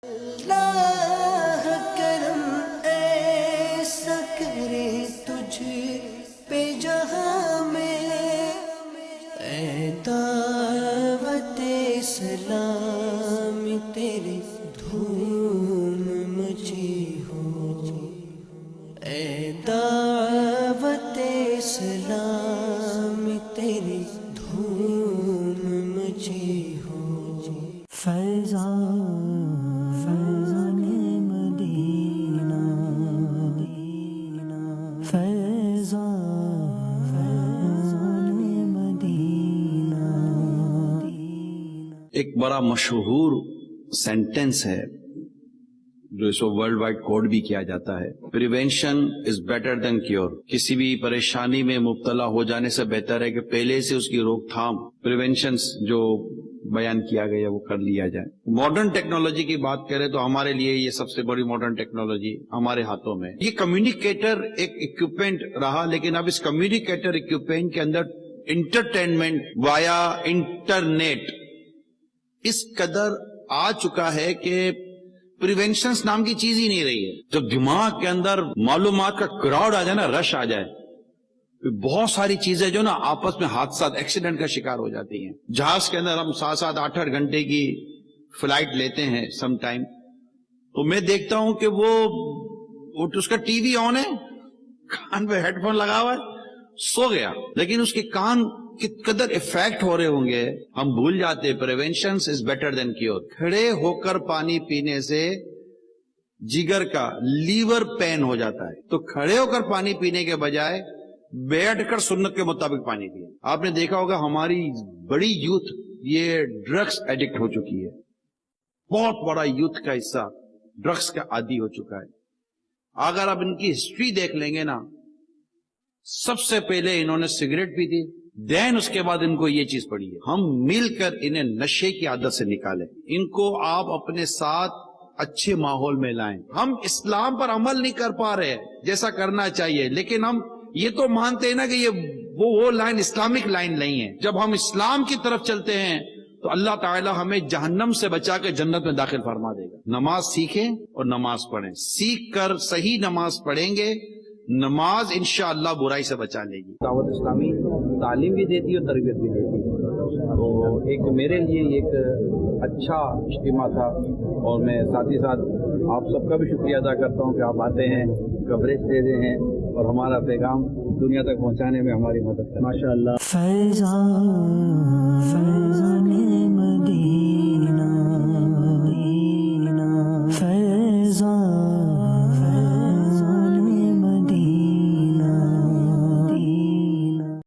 اللہ کرم ایسا کرے تجھ پہ جہاں میں، اے دعوت اسلام تیری دھوم مچی ہو، اے دعوت اسلام تیری دھوم مچی ہو، فیضان مدینہ، فیضان مدینہ۔ ایک بڑا مشہور سینٹنس ہے جو اس کو ورلڈ وائڈ کوڈ بھی کیا جاتا ہے، prevention is better than cure. کسی بھی پریشانی میں مبتلا ہو جانے سے بہتر ہے کہ پہلے سے اس کی روک تھام، پریونشنز جو بیان کیا گیا وہ کر لیا جائے۔ ماڈرن ٹیکنالوجی کی بات کریں تو ہمارے لیے یہ سب سے بڑی ماڈرن ٹیکنالوجی ہمارے ہاتھوں میں۔ یہ کمیونیکیٹر ایک اکوپمنٹ رہا، لیکن اب اس کمیونیکیٹر اکوپمنٹ کے اندر انٹرٹینمنٹ وایا انٹرنیٹ اس قدر آ چکا ہے کہ پریونشنز نام کی چیز ہی نہیں رہی ہے۔ جب دماغ کے اندر معلومات کا کراؤڈ آ جائے نا، رش آ جائے، بہت ساری چیزیں جو نا آپس میں حادثات، ایکسیڈنٹ کا شکار ہو جاتی ہیں۔ جہاز کے اندر ہم 7-7 8-8 گھنٹے کی فلائٹ لیتے ہیں سم ٹائم، تو میں دیکھتا ہوں کہ وہ اس کا ٹی وی آن ہے، کان پہ ہیڈ فون لگا ہوا ہے، سو گیا، لیکن اس کے کان کس قدر افیکٹ ہو رہے ہوں گے ہم بھول جاتے۔ Prevention is better than cure. کھڑے ہو کر پانی پینے سے جگر کا لیور پین ہو جاتا ہے، تو کھڑے ہو کر پانی پینے کے بجائے بیٹھ کر سنت کے مطابق پانی پیے۔ آپ نے دیکھا ہوگا ہماری بڑی یوتھ یہ ڈرگس ایڈکٹ ہو چکی ہے، بہت بڑا یوتھ کا حصہ ڈرگس کا عادی ہو چکا ہے۔ اگر آپ ان کی ہسٹری دیکھ لیں گے نا، سب سے پہلے انہوں نے سگریٹ پی تھی، دین اس کے بعد ان کو یہ چیز پڑی ہے۔ ہم مل کر انہیں نشے کی عادت سے نکالیں، ان کو آپ اپنے ساتھ اچھے ماحول میں لائیں۔ ہم اسلام پر عمل نہیں کر پا رہے جیسا کرنا چاہیے، لیکن ہم یہ تو مانتے ہیں نا کہ یہ وہ لائن اسلامک لائن نہیں ہے۔ جب ہم اسلام کی طرف چلتے ہیں تو اللہ تعالی ہمیں جہنم سے بچا کے جنت میں داخل فرما دے گا۔ نماز سیکھیں اور نماز پڑھیں، سیکھ کر صحیح نماز پڑھیں گے، نماز انشاءاللہ برائی سے بچا لے گی۔ دعوت اسلامی تعلیم بھی دیتی ہے اور تربیت بھی دیتی ہے، تو ایک میرے لیے ایک اچھا اجتماع تھا، اور میں ساتھ ہی ساتھ آپ سب کا بھی شکریہ ادا کرتا ہوں کہ آپ آتے ہیں، کوریج دے رہے ہیں اور ہمارا پیغام دنیا تک پہنچانے میں ہماری مدد کریں۔ ماشاء اللہ۔ فیضان